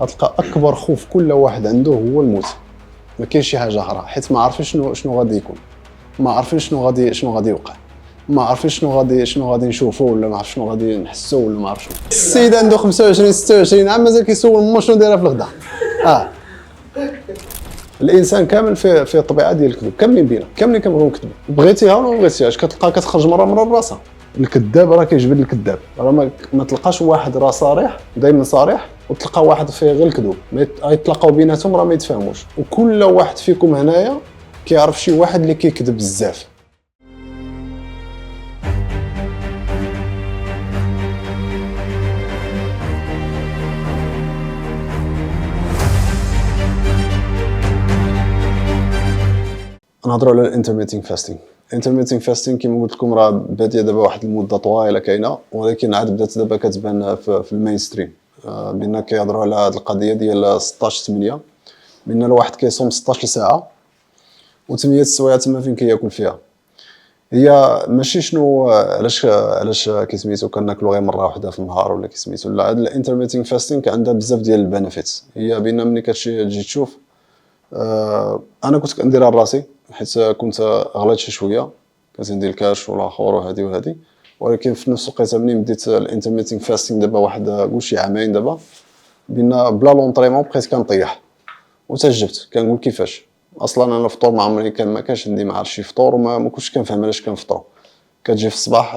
غتلقى اكبر خوف كل واحد عنده هو الموت. ما كاينش شي حاجه اخرى، حيت ما عارفين شنو غادي يكون، ما عارفين شنو غادي يوقع، ما عارفين شنو غادي نشوفوا، ولا ما عرف شنو غادي نحسوا، ولا ما عرف شنو. السيد عنده 25 26 عام مازال كيسول ماما شنو دايره في الغدا. الانسان كامل في الطبيعه ديال الكذب، كاملين بينا، كاملين كنبغيو نكذبوا، بغيتيها ولا ما بغيتيهاش كتلقى كتخرج مره راسها. الكذاب راه كيجبد الكذاب، راه ما تلقاش واحد راه صريح دائما صريح وتلقى واحد فيه غير الكذوب، يتلاقاو بيناتهم راه ما يتفاهموش، وكل واحد فيكم هنايا كيعرف شي واحد اللي كيكذب بزاف. نهضروا على الانترميتينغ فاستينغ. الانترميتينغ فاستينغ كما قلت لكم راه باديه دابا واحد المده طويله كاينه، ولكن عاد بدات دابا كتبان في المين ستريم. بينا كيهضروا على هذه القضيه ديال 16/8، بان الواحد كيصوم 16 ساعه و8 السوايع تما فين كياكل فيها. هي ماشي شنو علاش كيسميتو كناكلوا غير مره واحده في النهار ولا كيسميتو، لا، هذا الانترميتينغ فاستينغ عندها بزاف ديال البنفيتس. هي بان ملي كتجي تشوف، انا كنت كنديرها لراسي حيت كنت غليت شي شويه، كنت ندير الكاش والاخر وهذه، ولكن في نفس الوقت ملي بديت الانترميتينغ فاستينغ دابا واحد قول شي عامين دابا، بينا بلا لونطريمون بقيت كنطيح وتعجبت كنقول كيفاش. اصلا انا الفطور ما عمري ما كانش عندي مع شي فطور، وما كنتش كنفهم علاش كنفطروا. كتجي في الصباح،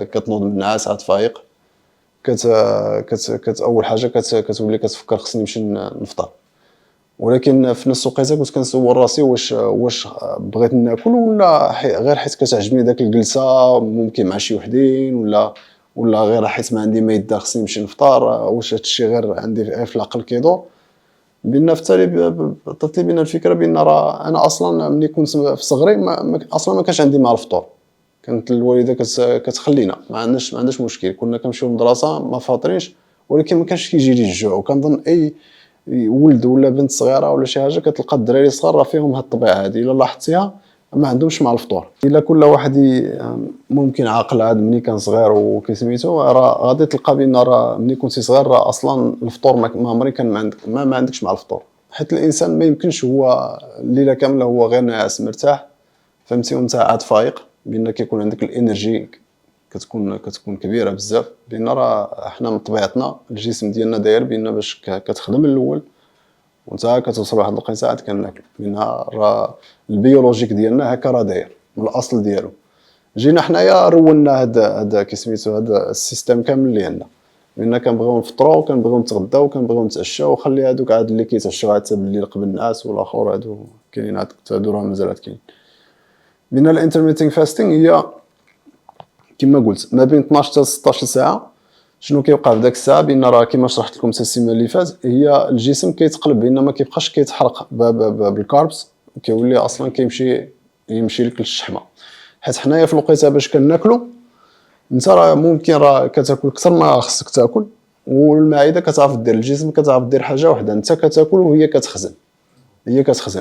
كتنوض من النعاس عاد فايق، اول حاجه كتولي كتفكر خصني نمشي نفطر. ولكن في نفس الوقت كنت كنسول راسي واش بغيت ناكل ولا غير حيت كتعجبني داك الجلسه ممكن مع شي وحدين، ولا غير حيت ما عندي ما يدا خصني نمشي نفطر. واش هادشي غير عندي في العقل كيدور. بان في التالي طلعت لي بين الفكره بان راه انا اصلا ملي كنت في صغري اصلا ما كانش عندي مع الفطور. كانت الوالده كتخلينا ما عندناش مشكل، كنا كنمشيو للمدرسه ما فاطرينش، ولكن ما كانش كيجي لي الجوع. وكنظن اي ولد ولا بنت صغيره ولا شي حاجه كتلقى الدراري الصغار راه فيهم هاد الطبيعه هذه، الا لاحظتيها ما عندهمش مع الفطور. الا كل واحد ممكن عاقل عاد ملي كان صغير وكيسميتو، راه غادي تلقى بان راه ملي كنتي صغير راه اصلا الفطور ما عمري كان ما عندكش مع الفطور. حيت الانسان ما يمكنش هو الليله كامله هو غير ناعس مرتاح، فهمتي، وانت عاد فايق، بان كيكون عندك الانرجي كتكون كبيره بزاف. لان راه حنا من طبيعتنا الجسم ديالنا داير بان باش كتخدم الاول وانت كتوصل لواحد الوقيته عاد كناكل منها. راه البيولوجيك ديالنا هكا راه داير من الاصل ديالو. جينا حنايا رولنا هذا كيسميتو هذا السيستم كامل اللي عندنا، بان كنبغيو نفطروا وكنبغيو نتغداو وكنبغيو نتعشاو، وخلي هذوك عاد اللي كيتعشاو حتى بالليل قبل الناس والاخر هادو كاينين، عاد هادو راه مازال كاين. من الانترميتينغ فاستينغ هي كما قلت ما بين 12 حتى 16 ساعه. شنو كيوقع في داك الساعه؟ بان راه كما شرحت لكم السيمانه اللي فات، هي الجسم كيتقلب بان ما كيبقاش كيتحرق بالكاربس، وكيولي اصلا يمشي لك للشحمه. حيت حنايا في الوقيته باش كناكلوا انت راه ممكن راه كتاكل اكثر ما خصك تاكل، والمعده كتعرف دير، الجسم كتعرف دير حاجه واحده، انت كتاكل وهي كتخزن.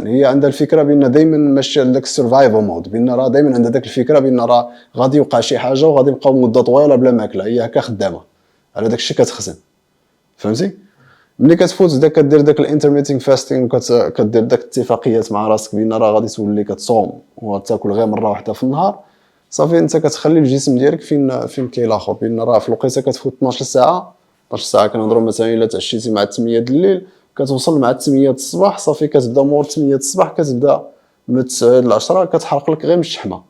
هي عندها الفكره بان دائما ماشيه لذاك السرفايفل مود، بان راه دائما عندها داك الفكره بان راه غادي يوقع شي حاجه وغادي نبقاو مده طويله بلا ماكله، هي هكا خدامه على داك الشيء كتخزن. فهمتي؟ ملي كتفوت كدير داك الانترميتينغ فاستينغ وكدير داك الاتفاقيات مع راسك بان راه غادي تولي كتصوم وتاكل غير مره واحده في النهار، صافي انت كتخلي الجسم ديالك فين كاين الاخر. بان راه في الوقيته كتفوت 12 ساعه، 12 ساعه كنهضروا مثلا الا تعشيتي مع 8 د الليل كتوصل مع 8 الصباح، صافي كتبدا مور 8 الصباح كتبدا من 9 ل 10 كتحرق لك غير من الشحمه.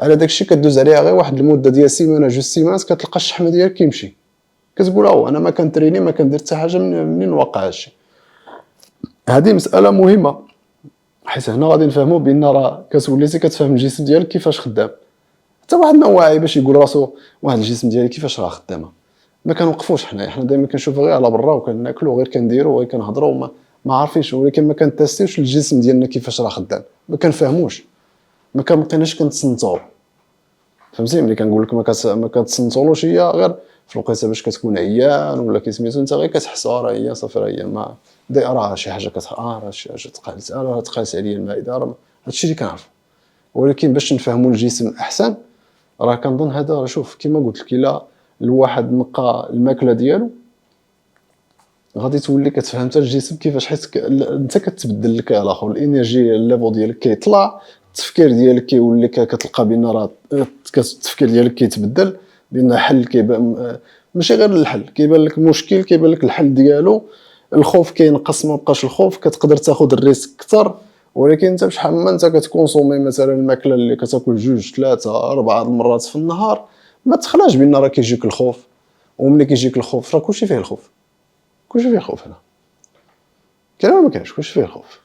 على داك الشيء كدوز عليها غير واحد المده ديال سيمانه جوج سيمانات كتلقى الشحمه ديالك كيمشي، كتقول انا ما كنتريني ما كندير حتى حاجه منين وقع هادشي. هذه مساله مهمه، حيت هنا غادي نفهموا بان راه كتوليتي كتفهم الجسم ديالك كيفاش خدام. حتى واحد ما واعي باش يقول راسو واحد الجسم ديالي كيفاش راه خدامه. ما كنوقفوش حنا دائما كنشوفوا غير على برا وكناكلوا غير كنديروا غير كنهضروا ما عارفينش، ولكن ما كنتستيوش الجسم ديالنا كيفاش راه خدام، ما كنفهموش، ما كنبقيناش كنتصنتوا. فهمتي؟ ملي كنقول لك ما كتصنتولوش هي غير في الوقيته باش كتكون عيان ولا كيسميتو انت غير كتحس راه هي صافي راه هي ما راه شي حاجه راه شي حاجه تقالت، راه تقالت عليا المعده، راه هادشي اللي كنعرف. ولكن باش نفهموا الجسم احسن راه كنظن هذا، شوف كما قلت لك، الا الواحد نقى الماكله ديالو غادي تولي كتفهم حتى الجسم كيفاش، حيت انت كتبدل لك الاخر الانرجي الليفل ديالك كيطلع، التفكير ديالك كيولي كتلقى بان راه التفكير ديالك كيتبدل، بان حل كيبان، ماشي غير الحل كيبان لك مشكل كيبان لك الحل ديالو، الخوف كينقص ما بقاش الخوف، كتقدر تاخذ الريسك اكثر. ولكن انت بشحال ما انت كتكونسومي مثلا الماكله اللي كتاكل 2 3 4 المرات في النهار، ما تخلاش بان راه كيجيك الخوف. وملي كيجيك الخوف راه كلشي فيه الخوف، كلشي فيه الخوف هنا، كاين ولا ما كاينش، كلشي فيه الخوف.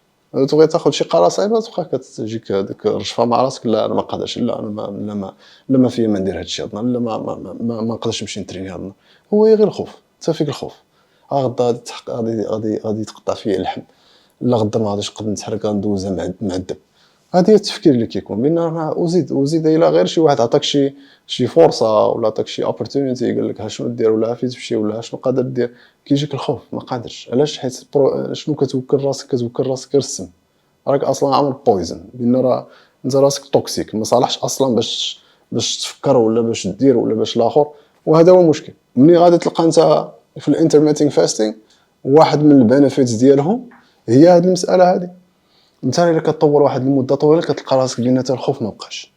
تبغي تاخذ شي قرار صعيبه تبقى كتجيك هذيك الرشفه مع راسك، لا انا ما قادرش، لا انا ما فيا ما ندير هذا الشيء، لا ما نقدرش نمشي نتريني هذا. هو غير الخوف، انت فيك الخوف. غدا غادي تقطع فيا اللحم، لا غدا ما غاديش نقدر نتحرك، غندوزها معذب. هذا هي التفكير اللي كيكون بان راه وزيد الا غير شي واحد عطاك شي فرصه ولا عطاك شي اوبورتونيتي قال لك ها شنو دير ولا فين تمشي ولا شنو قادر دير، كيجيك الخوف ما قادرش. علاش؟ حيت شنو كتوكل راسك؟ كتوكل راسك غير السم، راك اصلا عامل بويزن، بان راه انت راسك توكسيك، ما صالحش اصلا باش تفكر ولا باش دير ولا باش الاخر. وهذا هو المشكل. ملي غادي تلقى انت في الانترميتينغ فاستينغ، واحد من البينيفيتس ديالهم هي هذه المساله هذه. انت الا كطور واحد المده طويله كتلقى راسك بان حتى الخوف ما بقاش.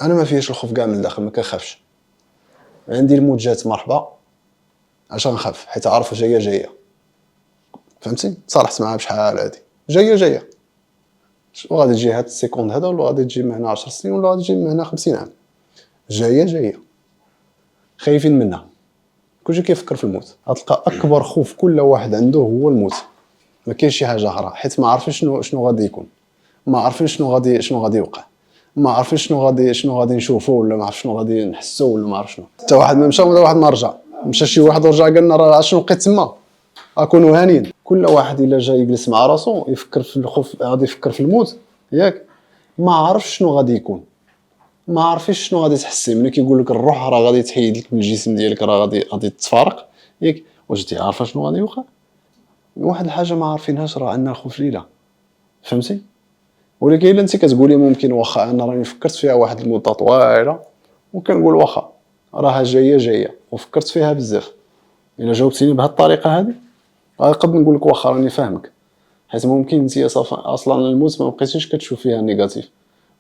انا ما فيهش الخوف كاع من الداخل، ما كنخافش، عندي الموت جات مرحبا، اش غنخاف؟ حيت عارف جايه. فهمتي؟ تصالحت معها بشحال هادي، جايه وغادي تجي هاد السيكوند هذا، ولا غادي تجي من هنا 10 سنين، ولا غادي تجي من هنا 50 عام. جايه خايفين منها. كلشي كيفكر في الموت. غتلقى اكبر خوف كل واحد عنده هو الموت، ما كاينش شي حاجه اخرى، حيت ما عارفين شنو غادي يكون، ما عارفين شنو غادي يوقع، ما عارفين شنو غادي نشوفوا، ولا ما عرف شنو غادي نحسوا، ولا ما عرف شنو. حتى واحد ما مشى ولا واحد ما رجع. مشى شي واحد ورجع قال لنا راه شنو لقيت تما، اكونوا هانيين. كل واحد الا جا يجلس مع راسو يفكر في الخوف، غادي يفكر في الموت ياك، ما عارفش شنو غادي يكون، ما عارفيش شنو غادي تحسي. ملي كيقول لك الروح راه غادي تحيد لك من الجسم ديالك، راه غادي تفارق ياك، واش انت عارفه شنو غادي يوقع؟ واحد الحاجه ما عارفينهاش، راه عندنا الخوف ليله. فهمتي؟ ولكن الا انت كتقولي ممكن واخا انا راني فكرت فيها واحد المده طويله، وكنقول واخا راها جايه وفكرت فيها بزاف، الا جاوبتيني بهذه الطريقه هذه غنقدر نقول لك واخا راني فاهمك. حيت ممكن انت اصلا الموت ما بقيتيش كتشوف فيها نيجاتيف،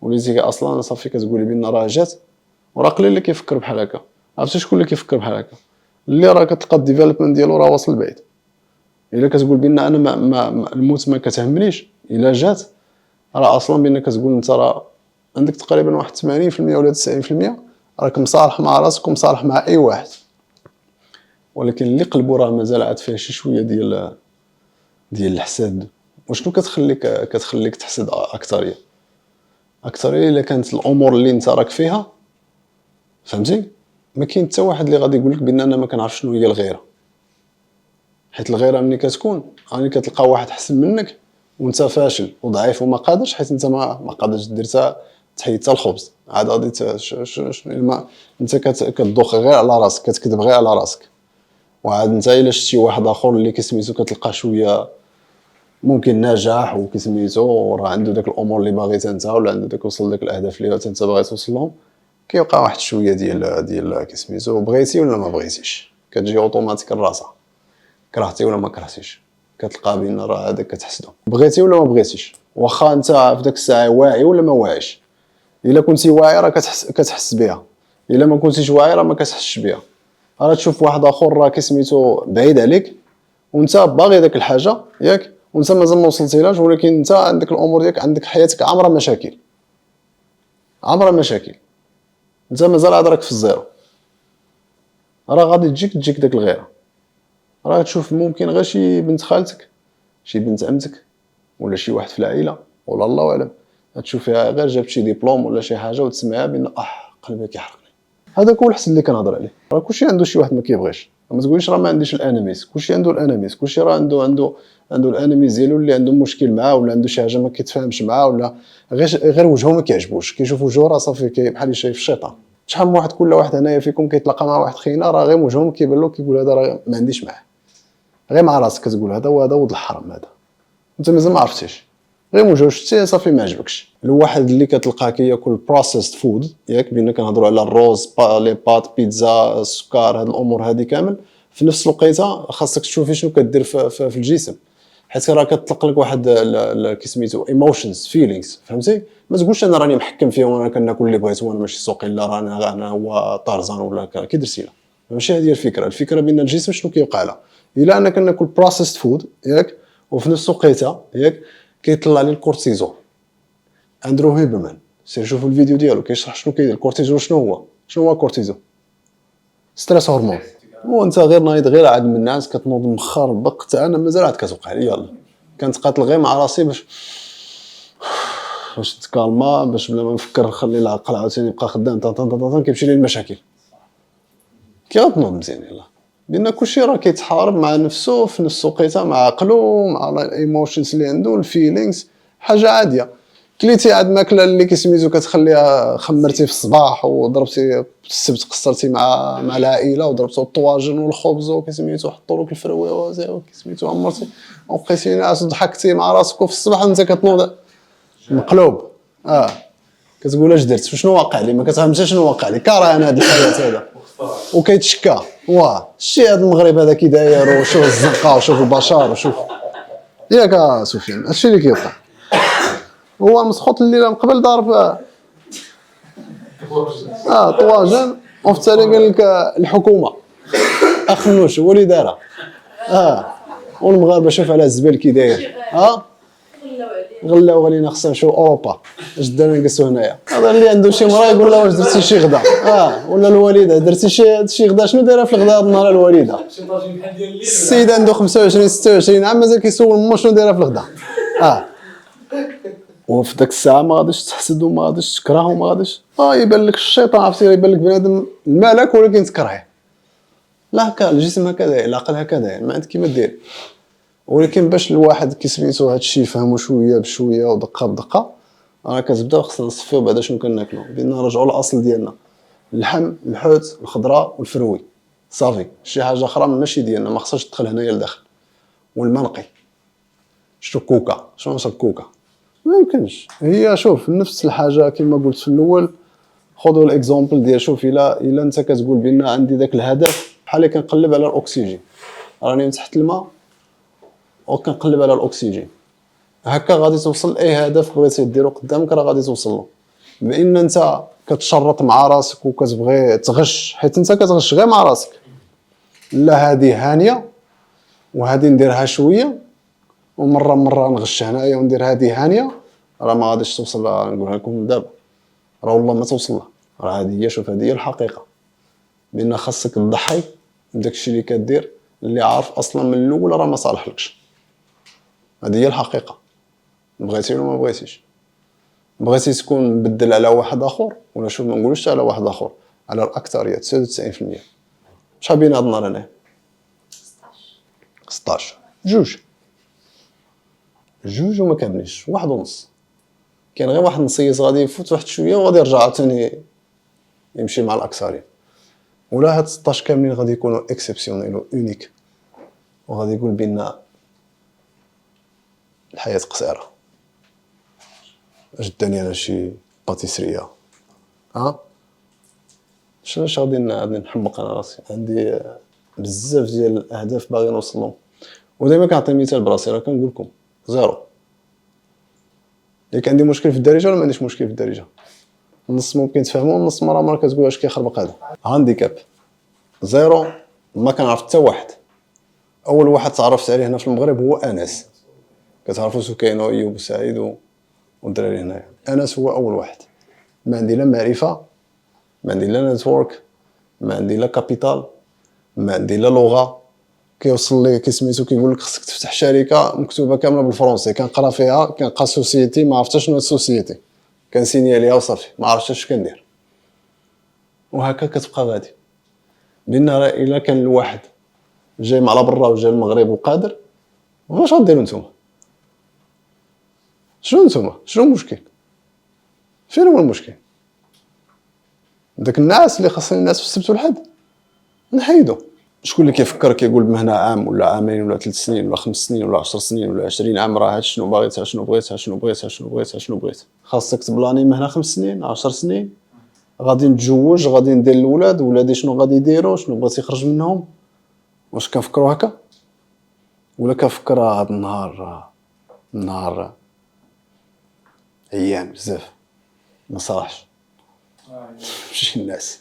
وليتي اصلا صافي كتقولي بان راه جات، وراه قليل اللي كيفكر بحال هكا. عرفتي شكون اللي كيفكر بحال هكا؟ اللي راه كتلقى الديفلوبمنت ديالو راه واصل بعيد. الا كتقول بان انا الموت ما كتهمنيش، الا جات راه اصلا بان كتقول انت راه عندك تقريبا واحد 80% ولا 90% راك مصالح مع راسك ومصالح مع اي واحد. ولكن اللي قلبو راه مازال عاد فيه شي شويه ديال الحسد. وشنو كتخليك تحسد اكثر الا كانت الامور اللي انت راك فيها. فهمتي؟ ما كاين حتى واحد اللي غادي يقول لك بان انا ما كنعرفش شنو هي الغيره، حيت الغيره ملي كتكون راني كتلقى واحد احسن منك وانت فاشل وضعيف وما قادرش، حيت انت ما قادرش دير تحيد حتى الخبز. عاد غادي انت كتدوخ غير على راسك، كتكذب غير على راسك. وعاد انت الا شتي واحد اخر اللي كسميتو كتلقى شويه ممكن نجاح وكسميتو راه عنده داك الامور اللي باغيتها انت، ولا عنده داك وصل داك الاهداف اللي انت باغي توصل لهم، كيوقع واحد شويه ديال كسميتو بغيتي ولا ما بغيتيش، كتجي اوتوماتيك الراسه، كرهتي ولا ما كرهتيش، كتلقى بان راه هذاك كتحسدو، بغيتي ولا ما بغيتيش. واخا انت في داك الساعه واعي ولا ما واعيش. الا كنتي واعي راه كتحس بها، الا ما كنتيش واعي راه ما كتحسش بها. راه تشوف واحد اخر راه كسميتو بعيد عليك وانت باغي داك الحاجه ياك، وانت مازال ما وصلتيلاش، ولكن انت عندك الامور ديالك، عندك حياتك عامره مشاكل، انت مازال عاد راك في الزيرو. راه غادي تجيك داك الغيره. راه تشوف ممكن غير شي بنت خالتك، شي بنت عمتك، ولا شي واحد في العائله، ولا الله اعلم، تشوفيها غير جابت شي ديبلوم ولا شي حاجه وتسمعها بان قلبي كيحرقني. هذاك هو الحسد اللي كنهضر عليه. راه كلشي عنده شي واحد ما كيبغيش، ما تقوليش راه ما عنديش الاناميس، كلشي عنده الاناميس، كلشي راه عنده الاناميس ديالو اللي عنده مشكل معاه، ولا عنده شي حاجه ما كيتفاهمش معاه، ولا غير وجهه ما كيعجبوش، كيشوف وجهه راه صافي بحال شايف الشيطان. شحال من واحد كل واحد هنايا فيكم كيتلاقى مع واحد خينا راه غير وجهه كيبان له كيقول هذا راه ما عنديش معاه، غير مع راسك كتقول هذا ولد الحرام، هذا انت مازال ما عرفتيش، غير وجهه شتيه صافي ما عجبكش. الواحد اللي كتلقاه كياكل بروسيسد فود ياك، بينا كنهضروا على الروز لي بات بيتزا السكر هاد الامور هادي كامل، في نفس الوقيته خاصك تشوفي شنو كدير في الجسم، حيت راه كتطلق لك واحد كيسميتو ايموشنز فيلينغز، فهمتي؟ ما تقولش انا راني محكم فيه وانا كناكل اللي بغيت وانا ماشي سوقي، لا رانا انا هو طارزان ولا كي درتي لا، ماشي هذه الفكره بان الجسم شنو كيوقع له الا انا كناكل بروسيسد فود ياك، وفي نفس الوقيته ياك كيطلع لي الكورتيزون. اندرو هيبرمان سير شوفوا الفيديو ديالو كيشرح شنو كاين الكورتيزون، شنو هو الكورتيزون؟ ستريس هرمون. وانت غير نايض غير عاد من الناس كتنوض مخربق، حتى انا مازال عاد كتوقع لي يلاه كنتقاتل غير مع راسي باش نتكالما، باش بلا ما نفكر نخلي العقل عاوتاني يبقى خدام طن كيمشي لي المشاكل. كي غتنوض مزيان يلاه بان كلشي راه كيتحارب مع نفسه في نفس الوقيته مع عقلو مع الايموشنز اللي عنده الفيلينغز، حاجه عاديه. كليتي عاد ماكله اللي كيسميتو كتخليها خمرتي في الصباح وضربتي السبت قصرتي مع العائله وضربتو الطواجن والخبز وكيسميتو حطوا لك الفروه كيسميتو عمرتي وبقيتي ناعس وضحكتي مع راسك وفي الصباح انت كتنوض مقلوب. كتقول اش درت وشنو واقع لي، ما كتفهمش شنو واقع لي، كاره انا هاد الحياه هذا وكيتشكى. شتي هاد المغرب هذا كي داير، وشوف الزنقه وشوف البشر وشوف ياك سفيان، هادشي اللي كيوقع. هو مسخوط الليله من قبل ضارب طواجن، وفي التالي قال لك الحكومه اخنوش هو اللي دارها. والمغاربه شوف على الزبال كي داير. غلاو علينا، خصنا نمشيو اوروبا، اش درنا نجلسو هنايا. هذا اللي عنده شي مرا يقول لها واش درتي شي غدا، ولا الوالده درتي شي غدا، شنو دايره في الغدا هاد النهار الوالده؟ السيد عنده 25 26 عام مازال كيسول مو شنو دايره في الغدا. وفي داك الساعه ما غاديش تحسد وما غاديش تكره وما غاديش يبان لك الشيطان، عرفتي يبان لك بنادم مالك ولكن تكرهه. لا هكا الجسم هكذا، العقل هكذا، ما عندك كيما دير. ولكن باش الواحد كيسميتو هادشي يفهمو شويه بشويه ودقه بدقه، راه كتبدا خصنا نصفيو بعدا شنو كناكلو، بان نرجعوا للاصل ديالنا، اللحم الحوت الخضره والفروي صافي. شي حاجه اخرى ماشي ديالنا ما خصهاش تدخل هنايا لداخل. والمنقي شنو كوكا، شنو كوكا ما يمكنش. هي شوف نفس الحاجه كما قلت في الاول، خذوا الاكزامبل ديال شوف الا انت كتقول بان عندي داك الهدف، بحال كنقلب على الاكسجين، راني تحت الماء وكنقلب على الاكسجين، هكا غادي توصل لاي هدف بغيتي ديرو قدامك راه غادي توصل له. بان انت كتشرط مع راسك وكتبغي تغش، حيت انت كتغش غير مع راسك، لا هذه هانيه وهذه نديرها شويه ومره نغش هنايا وندير هذه هانيه، راه ما غاديش توصل لها. نقولها لكم دابا راه والله ما توصل لها. راه هذه هي، شوف هذه هي الحقيقه، بان خاصك تضحي بداكشي اللي كدير اللي عارف اصلا من الاول راه ما صالحلكش. هذه هي الحقيقه، بغيتي ولا ما بغيتيش. بغيتي تكون مبدل على واحد اخر، ولا شوف ما نقولوش على واحد اخر، على الاكثريه 99%. شحال بين هاد النهار هنا 16 جوج وما كاملينش، واحد ونص. كاين غير واحد نصيص غادي يفوت واحد شويه وغادي يرجع عاوتاني يمشي مع الاكثريه. ولا هاد 16 كاملين غادي يكونوا اكسبسيونيل و اونيك، وغادي يقول بان الحياه قصيره. اش داني انا شي باتيسريه شنو غادي نحمق انا راسي، عندي بزاف ديال الاهداف باغي نوصل لهم. ودائما كنعطي مثال براسي، راه كنقول لكم زيرو. ياك عندي مشكل في الدارجه ولا ما عنديش مشكل في الدارجه؟ النص ممكن تفهموا، النص مرة كتقول اش كيخربق هذا. هانديكاب زيرو، ما كنعرف حتى واحد. اول واحد تعرفت عليه هنا في المغرب هو انس، كتعرفوا سكينه وايوب وسعيد والدراري هنايا. انس هو اول واحد. ما عندي لا معرفه، ما عندي لا نتورك، ما عندي لا كابيتال، ما عندي لا لغه. كيوصل لي كيسميتو كيقول لك خصك تفتح شركه مكتوبه كامله بالفرنسي، كنقرا فيها كنلقى سوسيتي ما عرفتش شنو السوسيتي، كنسيني عليها وصافي ما عرفتش اش كندير. وهكا كتبقى غادي. بان الا كان الواحد جاي مع برا وجاي المغرب وقادر، واش غديروا نتوما؟ شنو المشكل؟ فين هو المشكل؟ داك الناس اللي خاصين الناس في السبت والحد نحيدو. شكون اللي كيفكر كيقول بمهنه عام ولا عامين ولا 3 سنين ولا 5 سنين ولا 10 سنين ولا 20 عام راه هادشي شنو باغيتها شنو بغيت. خاصك تبلاني مهنه 5 سنين 10 سنين، غادي نتزوج غادي ندير الاولاد، ولادي شنو غادي يديروا، شنو بغيت يخرج منهم، واش كنفكروا هكا ولا كنفكر هاد النهار ايام بزاف ما صراحش ماشي الناس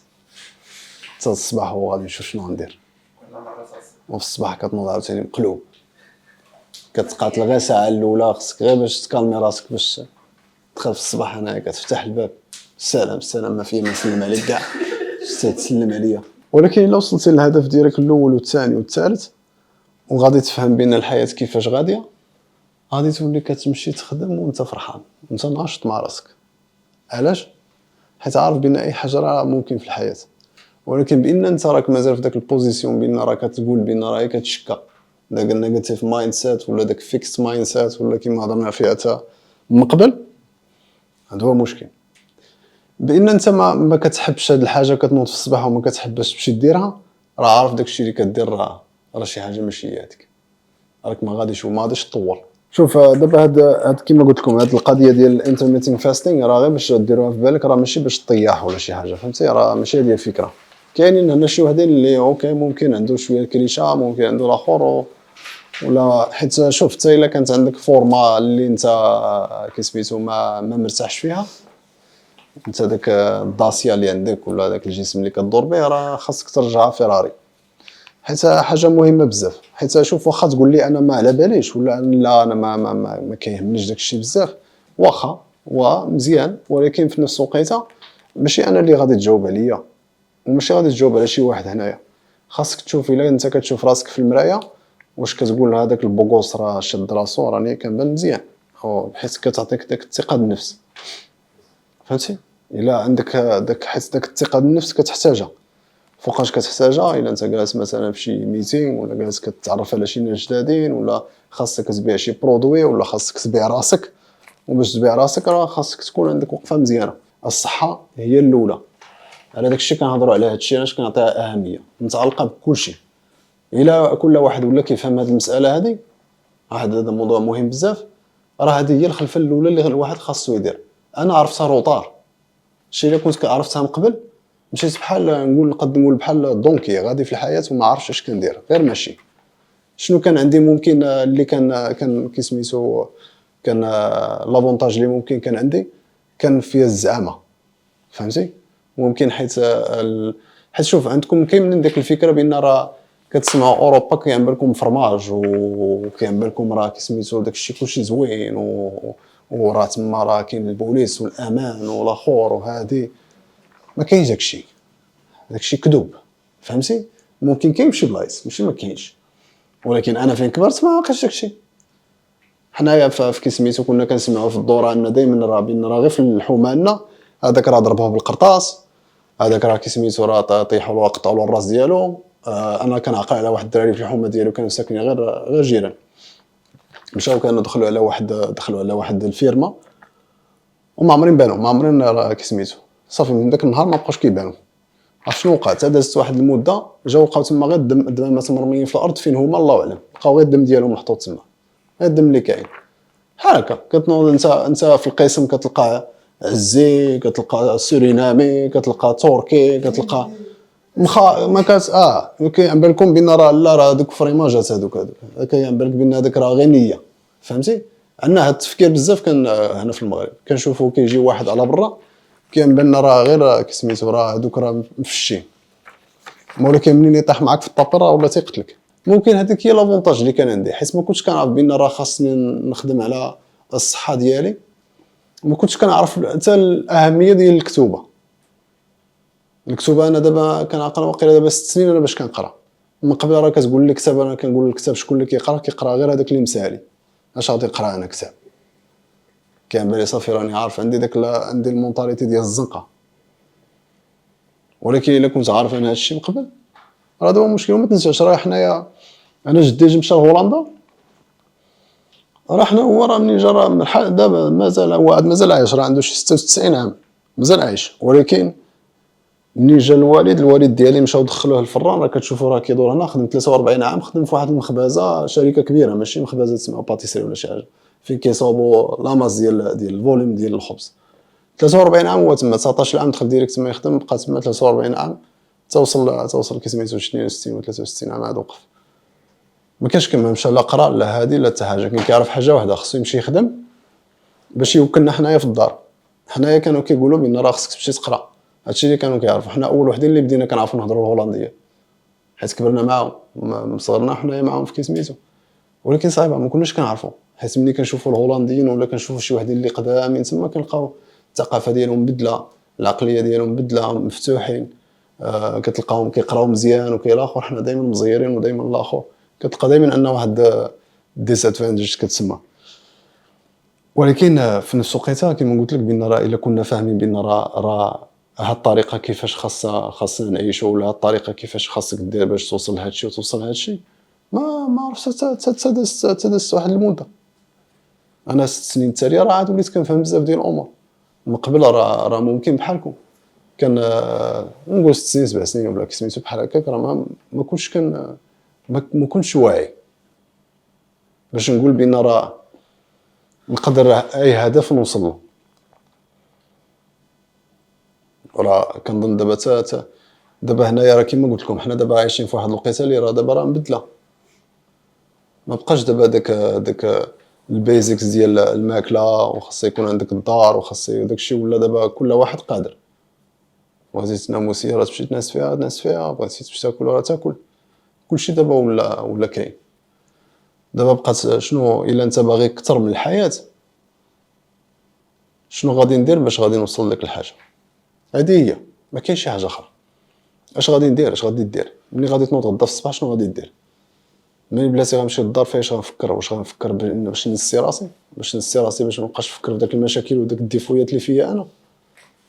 حتى الصباح وغادي نشوف شنو غندير. وفي الصباح كتنوض عاوتاني مقلوب، كتقاتل غير ساعه الاولى، خصك غير باش تكالمي راسك باش تدخل في الصباح. هنايا كتفتح الباب السلام السلام ما فيه ما نسلم عليك كاع تسلم عليا. ولكن الا وصلتي للهدف ديالك الاول والثاني والثالث وغادي تفهم بان الحياه كيفاش غاديه، غادي تولي كتمشي تخدم وانت فرحان وانت ناشط مع راسك. علاش؟ حيت عارف بان اي حاجه راه ممكن في الحياه، ولكن بان انت راك مازال في داك البوزيسيون بان راك كتقول بان راهي كتشكى، الا قلنا قلتي في مايند سيت ولا داك فيكس مايند سيت ولا كيما هضرنا فيها حتى من قبل، هذا هو مشكل. بان انت ما كتحبش هاد الحاجه، كتنوض في الصباح وما كتحبش تمشي ديرها، راه عارف داكشي اللي كدير راه شي حاجه ماشي هي هذيك، راك ما غاديش تطور. شوف دابا هاد كيما قلت لكم هاد القضيه ديال الانترميتينغ فاستينغ راه غير باش ديروها في بالك، راه ماشي باش طياح ولا شي حاجه، فهمتي؟ راه ماشي هذه الفكره. كاينين هنا شي وحدين اللي اوكي ممكن عنده شويه الكريشه، ممكن عنده الاخر ولا حيت شوف حتى الا كانت عندك فورما اللي انت كسميتو ما مرتاحش فيها، انت داك الداسيا اللي عندك ولا داك الجسم اللي كدور به راه خاصك ترجعها فيراري، حيت حاجه مهمه بزاف. حيت شوف واخا تقول لي انا ما على باليش ولا لا انا ما كيهمنيش داك الشيء بزاف، واخا ومزيان، ولكن في نفس الوقيته ماشي انا اللي غادي تجاوب عليا وماشي غادي تجاوب على شي واحد هنايا. خاصك تشوف الا انت كتشوف راسك في المرايه واش كتقول هذاك البوغوس راه شاد راسو راني كنبان مزيان، بحيث كتعطيك داك الثقه بالنفس، فهمتي؟ الا عندك حيت داك الثقه بالنفس كتحتاجها. فوقاش كتحتاجها؟ الا انت جالس مثلا في شي ميتينغ ولا جالس كتعرف على شي ناس جدادين ولا خاصك تبيع شي برودوي ولا خاصك تبيع راسك، وباش تبيع راسك راه خاصك تكون عندك وقفه مزيانه. الصحه هي الاولى، على داك الشيء كنهضروا على هذا الشيء علاش كنعطيها اهميه متعلقه بكل شيء. الا كل واحد ولا كيفهم هذه المساله هذه، هذا موضوع مهم بزاف، راه هذه هي الخلفه الاولى اللي الواحد خاصو يدير. انا عرفتها روطار، الشيء اللي كنت عرفتها من قبل مشيت بحال نقدر نقول بحال دونكي غادي في الحياه وما عرفتش اش كندير غير ماشي. شنو كان عندي ممكن اللي كان كيسميتو كان لافونتاج اللي ممكن كان عندي كان فيها الزعامه، فهمتي؟ ممكن حيت شوف عندكم كاين من ديك الفكره بان راه كتسمعوا اوروبا كيعمل لكم فرماج وكيعمل لكم راه كيسميتو داكشي كلشي زوين وراه تما راه كاين البوليس والامان والاخر وهادي. ما كاينش داكشي كذوب، فهمتي؟ ممكن كاين فشي بلايص ماشي ما كاينش، ولكن انا فين كبرت ما بقاش داكشي. حنايا في كيسميتو كنا كنسمعوا في الدوره ان دائما راه بان راه غير في الحومه هذاك راه ضربوه بالقرطاس، هذاك راه كيسميتو راه طيحوا له قطعوا له الراس ديالو. انا كنعقل على واحد الدراري في الحومه ديالو كانوا ساكنين غير جيران، مشاو كانوا دخلوا على واحد الفيرما وما عمرين بانوا، ما عمرين راه كيسميتو صافي من داك النهار ما بقاوش كيبانوا. عرفت شنو وقع؟ حتى دازت واحد المده جاو لقاو تما غير الدمامات مرميين في الارض فين هما الله اعلم، بقاو غير الدم ديالهم محطوط تما، غير الدم اللي كاين. بحال هكا كتنوض انت في القسم كتلقى عزي، كتلقى سورينامي، كتلقى تركي، كتلقى ما كاس كيعن بالكم بان راه لا راه دوك فريماجات هذوك كيعن بالك بان هذاك راه غنيه، فهمتي؟ عندنا هاد التفكير بزاف كان هنا في المغرب كنشوفوا كيجي واحد على برا كيعن بالنا راه غير كسميتو راه هذوك راه مفشين، ولكن منين يطيح معاك في الطابير راه ولا تيقتلك. ممكن هذيك هي لافونتاج اللي كان عندي، حيت ما كنتش كنعرف بان راه خاصني نخدم على الصحه ديالي، ما كنتش كنعرف حتى الاهميه ديال الكتوبه. انا دابا كنعقل واقيلا دابا 6 سنين انا باش كنقرا. من قبل راه كتقول لي كتاب، انا كنقول الكتاب شكون اللي كيقرا غير هذاك اللي مسالي، اش غادي نقرا انا كتاب؟ كان بالي صافي راني عارف عندي المونطاليتي ديال الزنقه. ولكن الا كنت عارف انا هادشي من قبل راه دابا مشكل. وما تنساش راه حنايا انا جدي مشى لهولندا، راه حنا هو راه منين جا راه دابا مازال عايش، راه عنده شي 96 عام مازال عايش. ولكن منين جا الوالد ديالي مشاو دخلوه الفران، راه كتشوفوا راه كيدور هنا، خدم 43 عام خدم في واحد المخبزه شركه كبيره ماشي مخبزه تسمى باتيسري ولا شي حاجه، فين كيصاوبوا لاماس ديال الفوليوم ديال الخبز. 43 عام هو تما، 19 عام دخل ديريكت تما يخدم، بقى تما 43 عام توصل كي سميتو 62 و 63 عام عاد وقف. ما كاينش كيما مشى لا قرا لا هادي لا حتى حاجه. كاين كيعرف حاجه واحده، خصو يمشي يخدم باش يوكلنا حنايا في الدار. حنايا كانوا كيقولوا بان راه خصك تمشي تقرا، هادشي اللي كانوا كيعرفوا. حنا اول وحدين اللي بدينا كنعرفوا نهضروا الهولنديه، حيت كبرنا معاهم من صغرنا حنايا معاهم في كيسميتو. ولكن صعيبه ما كناش كنعرفوا، حيت ملي كنشوفوا الهولنديين ولا كنشوفوا شي وحدين اللي قدامين تما كنلقاو الثقافه ديالهم مبدله، العقليه ديالهم مبدله، مفتوحين. كتلقاهم كيقراو مزيان وكيلاخر، حنا دائما مزيرين ودائما الاخر كتلقى دائما ان واحد ديسادفانتج كتسمى. ولكن في نفس الوقت كما قلت لك بان راه الا كنا فاهمين بان راه هاد الطريقه كيفاش خاصنا نعيشوا، ولا هاد الطريقه كيفاش خاصك دير باش توصل لهاد الشيء وتوصل لهاد الشيء، ما عرفتش تدست واحد المده. انا 6 سنين التاليه راه عاد وليت كنفهم بزاف ديال الامور. من قبل راه ممكن بحالكم كان نقول 6 سنين 7 سنين ولا كسميتو بحال هكاك، راه ما كنتش ما كنتش واعي باش نقول بان راه نقدر اي هدف نوصل له. راه كنظن دابا هنايا راه كيما قلت لكم حنا دابا عايشين في واحد الوقيته اللي راه دابا راه مبدله. ما بقاش دابا داك البيزكس ديال الماكله، وخاص يكون عندك الدار، وخاص داكشي ولا دابا كل واحد قادر. بغيتي تنام راه تمشي تنعس فيها، بغيتي تمشي تاكل راه تاكل. كلشي دابا ولا كاين. دابا بقات شنو الا انت باغي اكثر من الحياه، شنو غادي ندير باش غادي نوصل لك الحاجه هذه هي، ما كاينش شي حاجه اخرى. اش غادي ندير، اش غادي دير ملي غادي تنوض غدا في الصباح، شنو غادي دير؟ ملي بلاتي غنمشي للدار فاش غنفكر؟ واش غنفكر باش نسي راسي، باش ما نبقاش نفكر في داك المشاكل وداك الديفويات اللي فيا انا،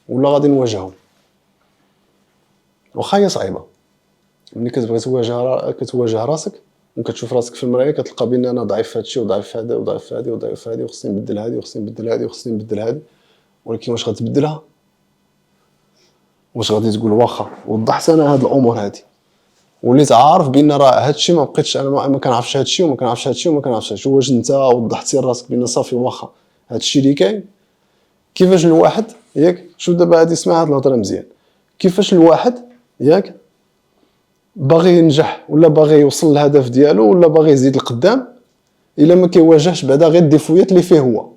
ولا غادي نواجههم؟ واخا هي صعيبه. ملي كتبغي كتواجه راسك وكتشوف راسك في المرايه، كتلقى بان انا ضعيف في هادشي وضعيف في هذا وضعيف في هذه وضعيف في هذه، وخصني نبدل هذه وخصني نبدل هذه وخصني نبدل هذه. ولكن واش غتبدلها؟ واش غادي تقول واخا وضحت انا هاد الامور هادي وليت عارف بان راه هادشي ما بقيتش انا ما كنعرفش هادشي وما كنعرفش هادشي وما كنعرفش هادشي؟ واش انت وضحتي لراسك بان صافي واخا هادشي اللي كاين؟ كيفاش الواحد ياك شوف دابا هادي سمع هاد الهضره مزيان، كيفاش الواحد ياك باغي ينجح ولا باغي يوصل للهدف ديالو ولا باغي يزيد لقدام الا ما كيواجهش بعدا غير الديفويات اللي فيه هو؟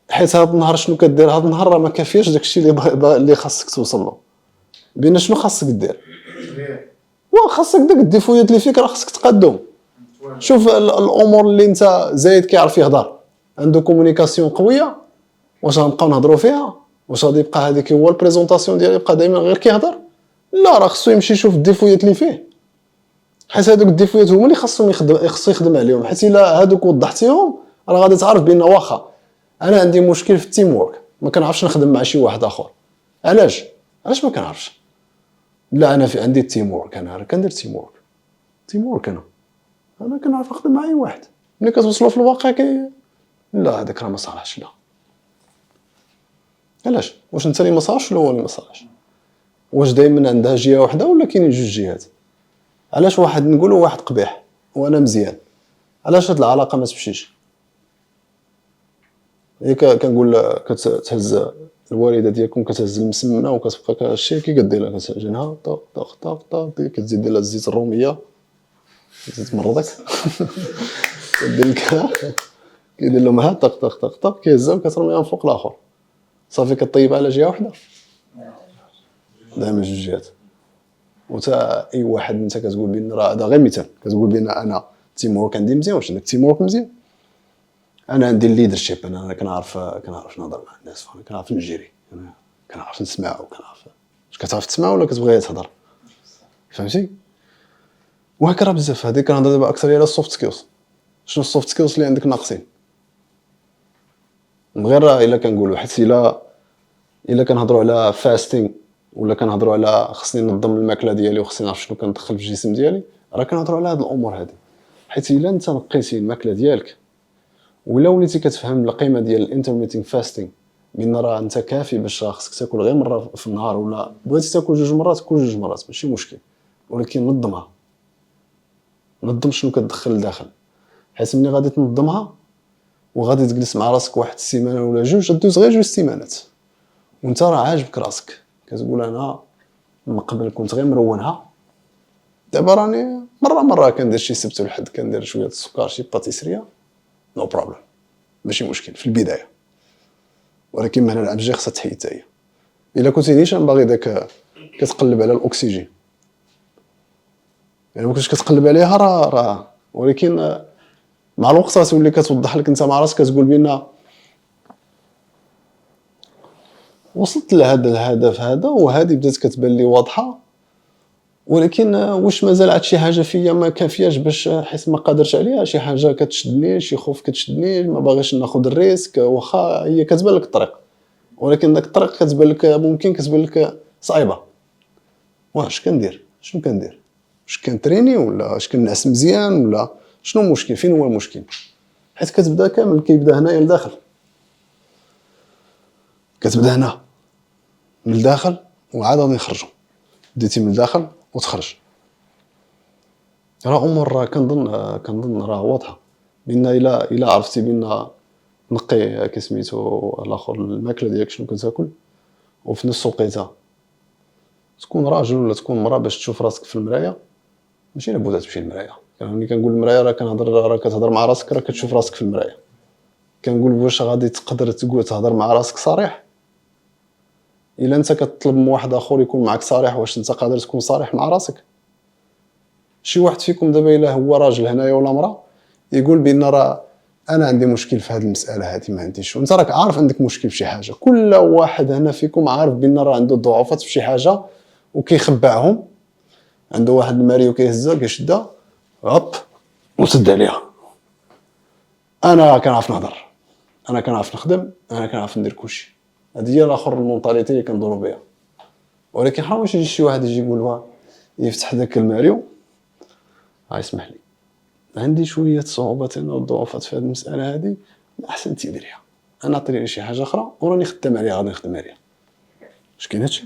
حيت هاد النهار شنو كدير؟ هاد النهار راه ما كافياش داكشي اللي خاصك توصل له. بين شنو خاصك دير؟ خاصك داك الديفويات اللي فيك راه خاصك تقادهم. شوف الامور اللي انت زايد كيعرف يهضر، عنده كومونيكاسيون قويه، واش غنبقاو نهضروا فيها؟ واش غادي يبقى هذيك هو البريزونطاسيون ديالو يبقى دائما غير كيهضر؟ لا، راه خصو يمشي يشوف الديفويات اللي فيه، حيت هذوك الديفويات هما اللي خصو يخدم عليهم. حيت الا هذوك وضحتيهم راه غادي تعرف بان واخا انا عندي مشكل في التيم وورك، ما كنعرفش نخدم مع شي واحد اخر. علاش ما كنعرفش؟ لا، انا في عندي التيم وورك، انا كندير تيم وورك انا كنعرف نخدم مع اي واحد. ملي كتوصلوا في الواقع لا، هذاك راه ما صالحش. لا، علاش؟ واش انت اللي ما صالحش ولا هو اللي ما صالحش؟ واش دائما عندها جهه واحده ولا كاينين جوج جهات؟ علاش واحد نقولوا واحد قبيح وانا مزيان؟ علاش هاد العلاقه ما تمشيش؟ هي كنقول كتهز الوالده ديالكم كتهز المسمنه وكتبقى هادشي كيدير لها كتعجنها طق طق طق طق، كتزيد لها الزيت الروميه، زيت مرضك كدير لك كيدير لهم ها طق طق طق طق، كيهزها وكترميها فوق الاخر، صافي كطيبها على جهه واحده. دائما جوج جهات. وتا اي واحد انت كتقول بان راه هذا غير مثال، كتقول بان انا تيم وورك عندي مزيان، واش عندك تيم وورك مزيان؟ انا عندي الليدرشيب، انا كنعرف نهضر مع الناس، انا كنعرف نجري، انا كنعرف نسمع، وكنعرف واش كتعرف تسمع ولا كتبغي تهضر، فهمتي؟ وهكا راه بزاف. هذه كنهضر دابا اكثر على السوفت سكيلز. شنو السوفت سكيلز اللي عندك ناقصين؟ من غير الا كنقولوا، حيت الا كنهضروا على فاستينغ ولا كنهضروا على خصني ننظم الماكله ديالي وخصني نعرف شنو كندخل في الجسم ديالي، راه كنهضروا على هاد الامور هذه. حيت الا انت نقيتي الماكله ديالك ولا وليتي كتفهم القيمه ديال الانترميتنج فاستينغ، بان راه انت كافي باش خصك تاكل غير مره في النهار، ولا بغيتي تاكل جوج مرات كل جوج مرات ماشي مشكل، ولكن نظم شنو كتدخل لداخل. حيت ملي غادي تنظمها وغادي تجلس مع راسك واحد السيمانه ولا جوج، دوز غير 2 سيمانات وانت راه عاجبك راسك، كتقول انا من قبل كنت غير مرونها، دابا راني مره كندير شي سبت والحد كندير شويه السكر شي باتيسريه نو بروبليم ماشي مشكل في البدايه. ولكن مهنا العبجي خصها تحيد حتى هي. الا كنتي نيشان باغي داك كتقلب على الاكسجين يعني ما كنتش كتقلب عليها راه ولكن مع الوقت غتولي كتوضح لك انت مع راسك كتقول بان وصلت لهذا الهدف هذا وهذه بدات كتبان لي واضحه، ولكن واش مازال عاد شي حاجه فيا ما كافياش باش حيت ما قادرش عليها، شي حاجه كتشدني شي خوف كتشدني ما باغيش ناخذ الريسك واخا هي كتبان لك الطريق ولكن داك الطريق كتبان لك ممكن كتبان لك صعيبه. واش كندير شنو كندير واش كنتريني ولا واش كنعس مزيان ولا شنو المشكل فين هو المشكل؟ حيت كتبدا كامل كيبدا هنايا لداخل كتبدا هنا من الداخل وعاد غادي نخرجوا بديتي من الداخل وتخرج راه امور كنظن راه واضحه بان الا عرفتي بان نقي كسميتو الاخر الماكله ديالك شنو كتاكل وفي نفس الوقيته تكون راجل ولا تكون مرا باش تشوف راسك في المرايه ماشي لابد تمشي للمرايه. يعني ملي كنقول المرايه راه كتهضر مع راسك راه كتشوف راسك في المرايه. كنقول واش غادي تقدر تقول تهضر مع راسك صريح الا انت كتطلب من واحد اخر يكون معك صريح واش انت قادر تكون صريح مع راسك؟ شي واحد فيكم دابا الا هو راجل هنايا ولا مرا يقول بان راه انا عندي مشكل في هذه المساله هذه ما عنديش وانت راك عارف عندك مشكل في شي حاجه. كل واحد هنا فيكم عارف بان راه عنده ضعفات في شي حاجه وكيخبعهم. عنده واحد الماريو كيهزها كيشدها هوب وسد عليها. انا كنعرف نهضر انا كنعرف نخدم انا كنعرف ندير كلشي. هذه هي الاخر المونطاليتي اللي كندورو بها. ولكن حرام واش يجي شي واحد يجي يقول يفتح داك الماريو اسمح لي عندي شويه صعوبات انا وضعفات في هذه المساله هذه احسن تيديريها انا عطيني شي حاجه اخرى وراني خدام عليها غادي نخدم عليها. واش كاين هادشي؟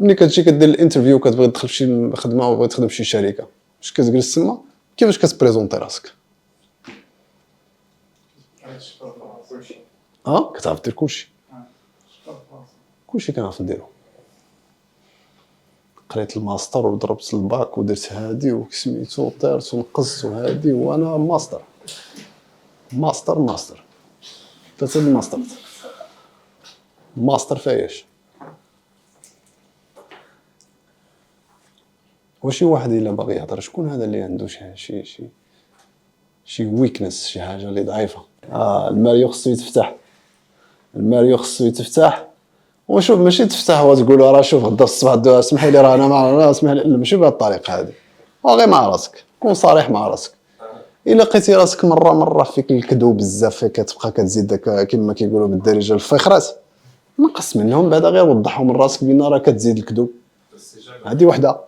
ملي كتجي كدير الانترفيو كتبغي تدخل فشي خدمه وبغيت تخدم فشي شركه واش كتجلس تما كيفاش كتبريزونطي راسك؟ كتعرف دير كلشي كنعرف نديرو. قريت الماستر وضربت الباك ودرت هادي وسميتو طيرت ونقصت وهادي وانا ماستر ثلاثه ماستر فاياش. وشي واحد الا باغي يهضر شكون هذا اللي عنده شي ويكنس شي حاجه اللي ضعيفه؟ الماريو خصو يتفتح وشوف ماشي تفتح وتقول راه شوف غدا الصباح اسمح لي راه انا ما اسمح لي ماشي بهذه الطريقه هذه. غير مع راسك كون صريح مع راسك. الا لقيتي راسك مره فيك الكذوب بزاف كتبقى كتزيد داك كما كيقولوا بالدارجه الفخرات نقص منهم بعدا غير وضحهم من راسك بان راه كتزيد الكذوب. هذه وحده.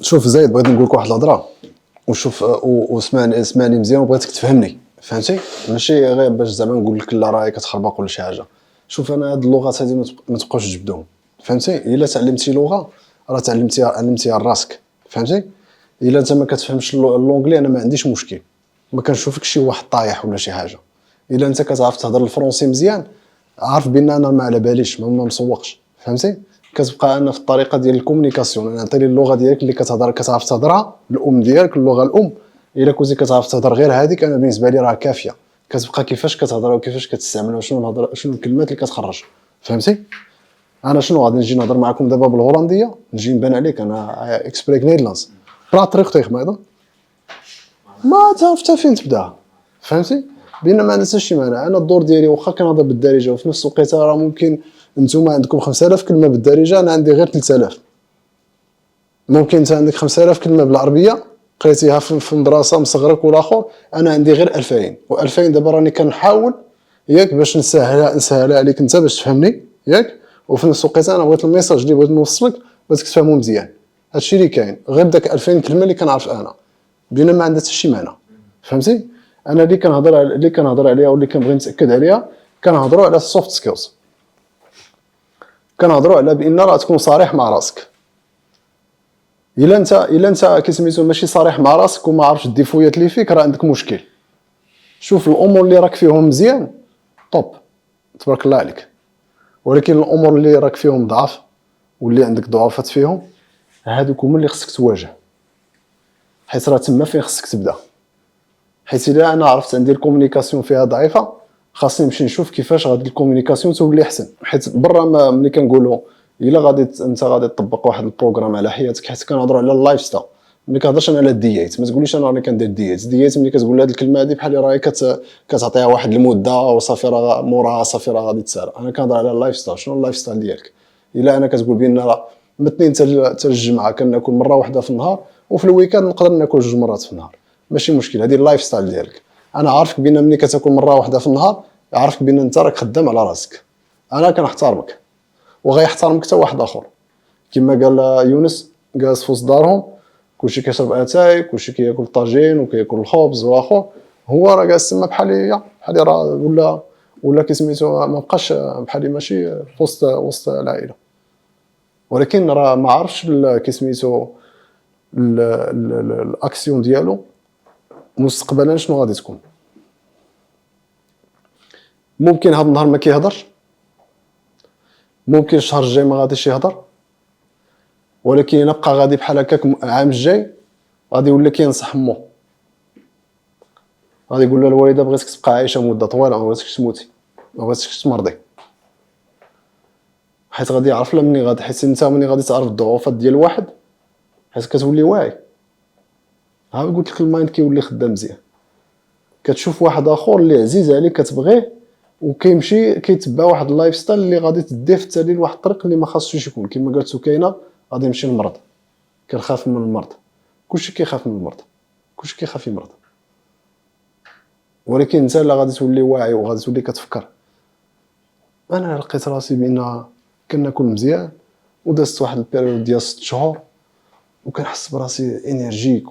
شوف زايد بغيت نقول لك واحد الهضره وشوف واسمعني مزيان وبغيتك تفهمني فهمتي ماشي غير باش زعما نقول لك لا راهي كتخربق ولا شي حاجه. شوف انا هاد اللغات هذه ما تبقاوش تجبدهم فهمتي. الا تعلمتي لغه راه علمتيها لراسك فهمتي. الا انت ما كتفهمش اللونجلي انا ما عنديش مشكل ما كنشوفك شي واحد طايح ولا شي حاجه. الا انت كتعرف تهضر الفرونسي مزيان عارف بان انا ما على باليش ما مسوقش فهمتي. كتبقى انا في الطريقه ديال الكومونيكاسيون انا نعطي لي اللغه ديالك اللي كتعرف تهضرها الام ديالك اللغه الام. الا كنتي كتعرف تهضر غير هذيك انا بالنسبه لي راه كافيه. كتبقى كيفاش كتهضر وكيفاش كتستعمل وشنو الهضره شنو الكلمات اللي كتخرج فهمتي. انا شنو غادي نجي نهضر معكم دابا بالهولنديه نجي نبان عليك انا اكسبريك نيدلاندز برات طريقتي ماذا ما تعرف حتى فين تبدا فهمتي. بينما ما عندهاش شي معنى. انا الدور ديالي واخا كنهضر بالدارجه وفي نفس الوقت راه ممكن نتوما عندكم 5000 كلمه بالدارجه انا عندي غير 3000. ممكن انت عندك 5000 كلمه بالعربيه قريتيها في مدرسه مصغرك والاخر انا عندي غير 2000 و2000 دابا راني كنحاول ياك باش نسهلها عليك انت باش تفهمني ياك. وفي نفس الوقت انا بغيت الميساج اللي بغيت نوصلك باش تفهمو مزيان. هادشي اللي كاين غير داك 2000 كلمه اللي كنعرف انا بينما ما عندها حتى شي معنى فهمتي. انا اللي كنهضر عليها واللي كنبغي نتاكد عليها كنهضروا على السوفت سكيلز. كنهضروا على بان راه تكون صريح مع راسك. الا انت كسميتو ماشي صريح مع راسك وما عارفش الديفويات اللي فيك راه عندك مشكل. شوف الامور اللي راك فيهم مزيان طوب تبارك الله عليك. ولكن الامور اللي راك فيهم ضعف واللي عندك ضعفات فيهم هادوك هما اللي خصك تواجه، حيت راه تما فين خصك تبدا. حيت الا انا عرفت عندي الكومونيكاسيون فيها ضعيفه، خاصني نمشي نشوف كيفاش غادي الكومونيكاسيون تولي احسن. حيت برا ملي كنقولوا الا غادي انت غادي تطبق واحد البروغرام على حياتك، حيت كنهضروا على اللايف ستايل، ملي كنهضرش انا على الديات. ما تقوليش انا راني كندير ديات ملي كتقول هذه الكلمه هذه بحال راهي كتعطيها واحد المده وصافي، راه موراها صافي راه غادي تسار. انا كنهضر على اللايف ستايل. شنو اللايف ستايل ديالك؟ الا انا كتقول بان راه من الاثنين حتى الجمعه كناكل مره واحده في النهار، وفي الويكاند نقدر ناكل 2 مرات في النهار، ماشي مشكل. هذه اللايف ستايل ديالك. انا عارفك بان ملي كتاكل مره واحده في النهار، عارفك بان انت راك خدام على راسك. انا كنحترمك وغيحترمك حتى واحد اخر. كما قال يونس، جالس في وسط دارهم، كلشي كيشرب اتاي، كلشي كياكل طاجين وكياكل الخبز واخر، هو راه جالس تما بحالي راه ولا كيسميتو ما بقاش بحالي، ماشي في وسط العائله. ولكن راه ما عرفش كيسميتو الاكسيون ديالو مستقبلا شنو غادي تكون. ممكن هذا النهار ما كيهضرش، ممكن الشهر الجاي ما غاديش يهضر، ولكن الا بقى غادي بحال هكاك العام الجاي غادي يولي كينصح مو، غادي يقول لها الوالده بغيتك تبقى عايشه مده طويله، ما بغيتكش تموتي، ما بغيتكش تمرضي. حيت غادي يعرف لا مني غادي، حيت انت مني غادي تعرف الضعفات ديال واحد حيت كتولي واعي. ها قلت لك المايند كيولي خدام مزيان. كتشوف واحد اخر اللي عزيز عليك كتبغيه وكيمشي كيتبع واحد اللايف ستايل اللي غادي تديه في التالي لواحد الطريق اللي ما خاصوش يكون. كما قالت سكينه غادي يمشي للمرض، كنخاف من المرض. كلشي كيخاف من المرض، كلشي كيخاف يمرض. ولكن انت لا غادي تولي واعي وغادي تولي كتفكر. انا لقيت راسي بان كناكل مزيان ودازت واحد البيريود ديال 6 شهور وكنحس براسي انرجيك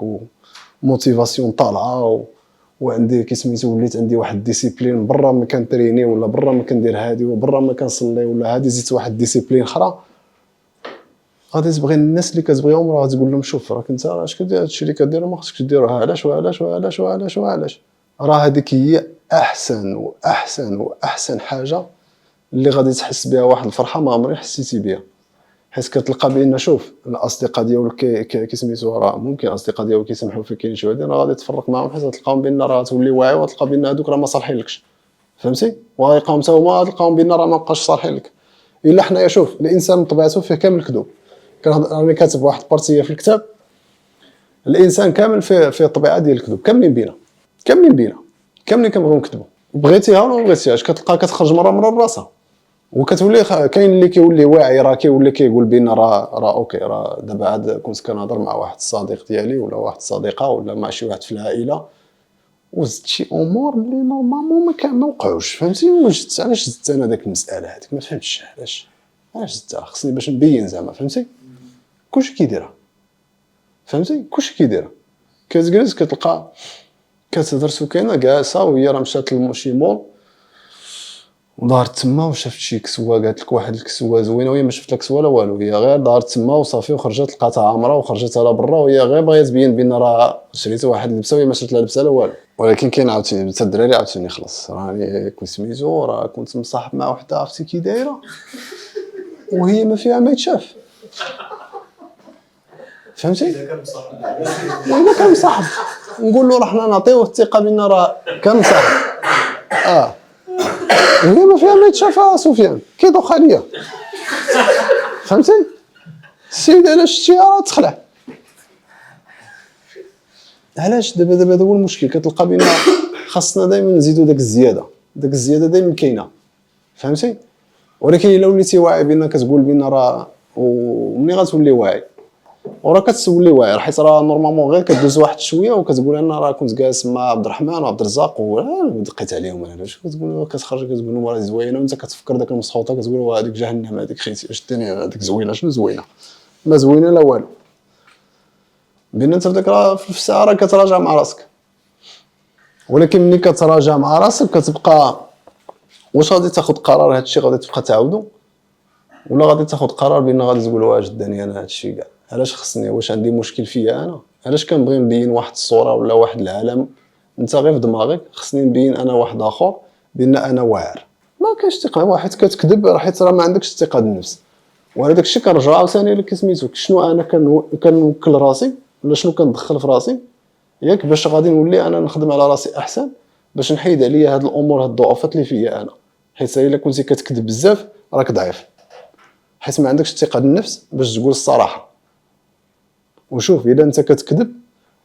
وموتيفاسيون طالعه وعندي كيسميتو وليت عندي واحد ديسيبلين برا ما كنتريني ولا برا ما كندير هادي وبرا ما كنصلي ولا هادي، زدت واحد ديسيبلين اخرى. غادي تبغي الناس اللي كتبغيهم راه تقول لهم شوف راك انت اش كدير هادشي اللي كدير ما خصكش ديروه، علاش وعلاش وعلاش وعلاش وعلاش. راه هذيك هي احسن حاجه اللي غادي تحس بها واحد الفرحه ما عمري حسيتي بها. حيت كتلقى بان شوف الاصدقاء ديالك كيسميتو راه ممكن الاصدقاء ديالك كيسمحوا فيك كاين شي وحدين راه غادي تفرق معاهم حيت تلقاهم بان راه تولي واعي وتلقى بان هذوك راه ما صالحينلكش، فهمتي؟ وغيلقاهم حتى هما تلقاهم بان راه ما بقاش صالحين لك. الا حنايا شوف الانسان بطبيعته فيه كامل الكذوب. راني كاتب واحد البارتيه في الكتاب، الانسان كامل فيه الطبيعه ديال الكذوب، كاملين بينا كاملين كنبغيو نكذبوا، بغيتيها ولا ما بغيتيهاش كتلقى كتخرج مره راسها. وكتولي كاين اللي كيولي واعي راه كيولي كيقول بينا راه اوكي، راه دابا عاد كنت كنهضر مع واحد الصديق ديالي ولا واحد الصديقه ولا مع شي واحد في العائله وزدت شي امور اللي نورمالمون ما وقعوش، فهمتي؟ علاش زدت انا داك المساله هذيك ما فهمتش علاش زدتها، خصني باش نبين زعما، فهمتي؟ كلشي كيديرها، فهمتي؟ كلشي كيديرها. كتجلس كتلقى كتهضر سكينه جالسه وهي راه مشات لشي مول ودارت تما وشافت شي كسوه، قالت لك واحد الكسوه زوينه وهي ما شفت لك كسوه لا والو، هي غير دارت تما وصافي وخرجت لقاتها عامره وخرجت على برا وهي غير بغات تبين بان راه شريت واحد اللبسه وهي ما شريت لا لبسه لا والو. ولكن كاين عاوتاني حتى الدراري عاوتاني خلص راني كنت سميتو راه كنت مصاحب مع وحده عرفتي كي دايره وهي ما فيها ما يتشاف، فهمتي؟ اذا كان مصاحب نقول له راه حنا نعطيوه الثقه بان راه كان مصاحب اللي ما فيها ما يتشافها سفيان كيدوخ عليا، فهمتي؟ السيده الا شتيها راه تخلع. علاش دابا هو المشكل، كتلقى بان خاصنا دائما نزيدوا داك الزياده دائما كاينه، فهمتي؟ ولكن الا وليتي واعي بان كتقول بان راه وملي غتولي واعي وراه كتولي واعي حيت راه نورمالمون غير كدوز واحد شويه وكتقول انا راه كنت جالس مع عبد الرحمن وعبد الرزاق ودقيت عليهم انا علاش كتقول كتخرج كتقول لهم راه زوينه وانت كتفكر داك المسخوطه كتقول هذيك جهنم هذيك خيتي اش الدنيا هذيك زوينه شنو زوينه ما زوينه لا والو. بان انت في الساعه راه كتراجع مع راسك. ولكن ملي كتراجع مع راسك كتبقى واش غادي تاخذ قرار هادشي غادي تبقى تعاودو ولا غادي تاخذ قرار بان غادي تقول واش داني انا هادشي كاع علاش خصني، واش عندي مشكل فيا انا، علاش كنبغي نبين واحد الصوره ولا واحد العالم انت غير في دماغك، خصني نبين انا واحد اخر بان انا واعر. ما كاينش ثقه واحد كتكذب حيت راه ما عندكش الثقه بالنفس. وهذا داك الشيء كنرجع عاوتاني لك سميتو شنو انا كنوكل راسي ولا شنو كندخل في راسي ياك باش غادي نولي انا نخدم على راسي احسن باش نحيد عليا هاد الامور هاد الضعفات اللي فيا انا. حيت الا كنتي كتكذب بزاف راك ضعيف حيت ما عندكش الثقه بالنفس باش تقول الصراحه. وشوف اذا انت كتكذب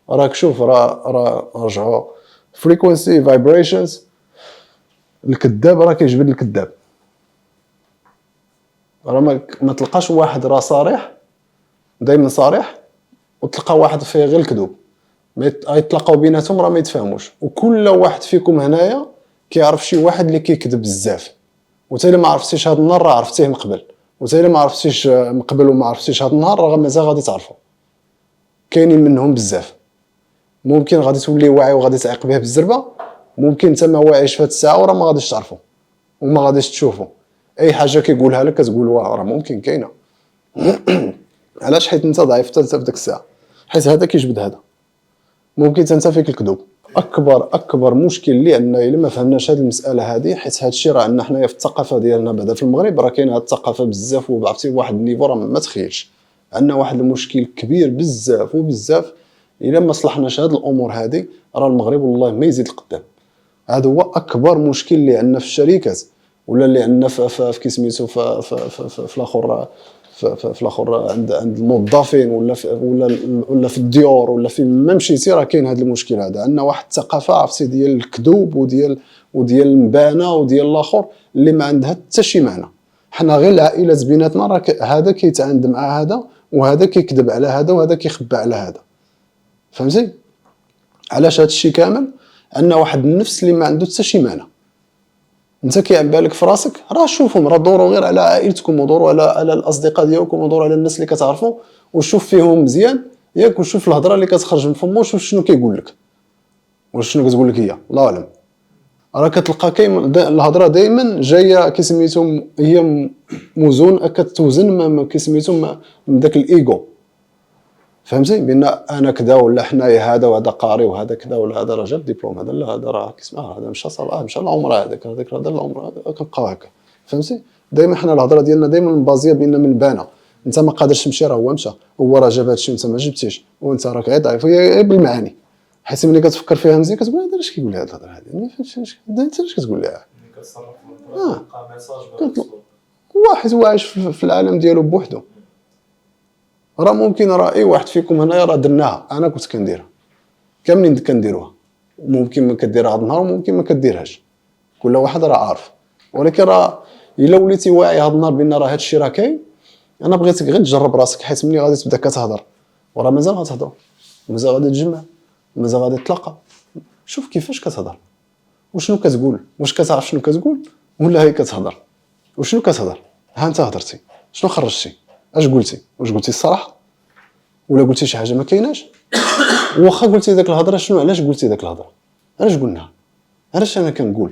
راك شوف رجعوا frequency vibrations. الكذاب راه كيجبد الكذاب. راه ما تلقاش واحد راه صريح دائما صريح وتلقى واحد فيه غير الكذوب ما يتلاقاو بيناتهم راه ما يتفاهموش. وكل واحد فيكم هنايا كيعرف شي واحد اللي كيكذب بزاف وتا الا ما عرفتيش هذا النهار راه عرفتيه من قبل وتا الا ما عرفتيش من قبل وما عرفتيش هذا النهار راه مازال غادي تعرفوا. كاينين منهم بزاف. ممكن غادي تولي واعي وغادي تعيق به بالزربه ممكن انت ما واعيش في هذه الساعه وراه ما غاديش تعرفوا وما غاديش تشوفوا. اي حاجه كيقولها لك كتقول واه راه ممكن كاينه. علاش؟ حيت انت ضعيف حتى في ديك الساعه حيت هذا كيجبد هذا. ممكن انت فيك الكذوب. اكبر مشكل اللي عندنا الا ما فهمناش هذه المساله هذه حيت هذا الشيء راه عندنا حنايا في الثقافه ديالنا بعدا في المغرب راه كاينه هذه الثقافه بزاف وعرفتي واحد النيفو راه ما تخيلش. عندنا واحد المشكل كبير بزاف وبزاف الا ما صلحناش هذه الامور هذه راه المغرب والله ما يزيد القدام. هذا هو اكبر مشكل اللي عندنا في الشركات ولا اللي عندنا في كي سميتو في الاخر في الاخر عند الموظفين ولا في الديور ولا في ما مشيتي راه كاين هذا المشكل هذا. عندنا واحد الثقافه عرفتي ديال الكذوب وديال المبانه وديال الاخر اللي ما عندها حتى شي معنى. حنا غير العائلات بيناتنا راه هذا كيتعاند مع هذا وهذا كيكذب على هذا وهذا كيخبى على هذا. فهمتي؟ علاش هذا الشيء كامل؟ عندنا واحد النفس اللي ما عنده حتى شي معنى. انت كيعبى لك في راسك راه شوفهم راه دوروا غير على عائلتكم ودوروا على الاصدقاء ديالكم ودوروا على الناس اللي كتعرفوا وشوف فيهم مزيان ياك وشوف الهضره اللي كتخرج من فمو وشوف شنو كيقول لك وشنو كتقول لك هي. الله اعلم. راه كتلقى كاين الهضره دائما جايه كيسميتهم هي موزون كتوزن كيسميتهم من داك الايغو. فهمتي؟ بان انا كذا ولا حنايا هذا وهذا قاري وهذا كذا ولا هذا راه جاب ديبلوم هذا لا هذا راه كيسمع هذا مشى صباح مشى العمره هذاك هذا العمره كنبقاو هكا. فهمتي؟ دائما حنا الهضره ديالنا دائما مبازيه بان من بانا انت ما قادرش تمشي راه هو مشى هو راه جاب هادشي وانت ما جبتيش وانت راك غير ضعيف هي بالمعاني. حيت ملي كتفكر فيها مزيان كتقول هذا اش كيقول لي هاد الهضره هذه ما فهمتش انت اش كتقول لي كتصرف تلقى ميساج واحد هو عايش في العالم ديالو بوحدو. راه ممكن راه اي واحد فيكم هنايا راه درناها انا كنت كنديرها كاملين كنديروها ممكن ما كديرها هذا النهار وممكن ما كديرهاش كل واحد راه عارف. ولكن راه الا وليتي واعي هذا النهار بان راه هذا الشيء راه كاين انا بغيتك غير تجرب راسك حيت ملي غادي تبدا كتهضر وراه مازال غتهضر مازال غادي تجمع مازال غادي تتلاقى. شوف كيفاش كتهضر وشنو كتقول واش كتعرف شنو كتقول ولا هي كتهضر وشنو كتهضر. ها انت هضرتي شنو خرجتي اش قلتي واش قلتي الصراحه ولا قلتي شي حاجه ما كايناش. واخا قلتي داك الهضره شنو علاش قلتي داك الهضره علاش قلناها علاش انا كنقول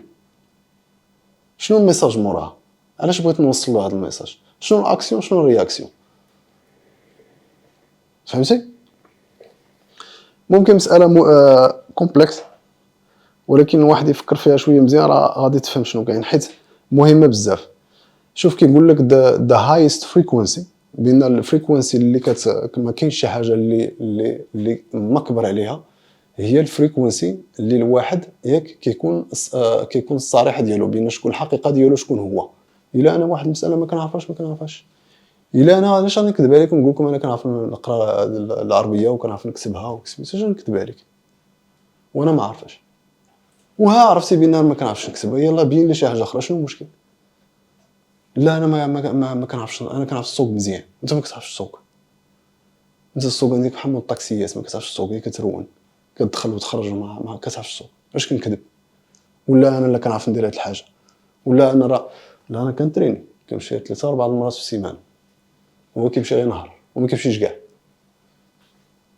شنو الميساج موراها علاش بغيت نوصل له هذا الميساج شنو الاكسيون شنو الرياكسيون. فهمتي؟ ممكن مساله كومبلكس ولكن واحد يفكر فيها شويه مزيان راه غادي تفهم شنو كاين حيت مهمه بزاف. شوف كيقول لك the highest frequency بين الفريكوينسي اللي ما كاينش شي حاجه اللي مكبر عليها هي الفريكوينسي اللي الواحد ياك كيكون الصريح ديالو بين شكون الحقيقه ديالو شكون هو. الا انا واحد المساله ما كنعرفهاش الا انا علاش غنكذب عليكم نقول لكم انا كنعرف نقرا العربيه وكنعرف نكتبها وكتبت اش نكذب عليك وانا ما عارفاش وها عرفتي بان انا ما كنعرفش نكتب يلاه بين لي شي حاجه اخرى شنو المشكل. لا انا ما كنعرفش انا كنعرف السوق مزيان انت ما كتعرفش السوق. انت السوق عندك بحال الطاكسيات ما كتعرفش السوق هي كترون كتدخل وتخرج ما كتعرفش السوق واش كنكذب ولا انا لا كنعرف ندير هاد الحاجه ولا انا لا انا كنتريني كنمشي 3 4 مرات في السيمانه هو كيمشي غير نهار وما كيمشيش كاع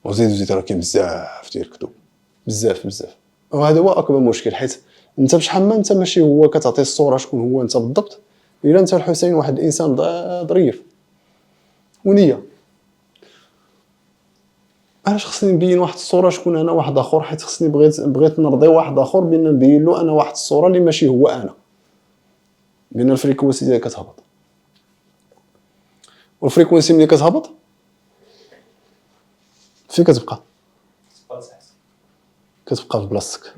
وزيد راه كاين بزاف ديال الكذوب بزاف وهذا هو اكبر مشكل حيت انت بشحال ما انت ماشي هو كتعطي الصوره شكون هو انت بالضبط. الا انت الحسين واحد الانسان ظريف ونيه علاش خصني نبين واحد الصوره شكون انا واحد اخر حيت خصني بغيت نرضي واحد اخر بان نبين له انا واحد الصوره اللي ماشي هو انا بان الفريكوينسي ديالك كتهبط. والفريكونسي ملي كتهبط فين كتبقى؟ كتبقى في بلاصتك.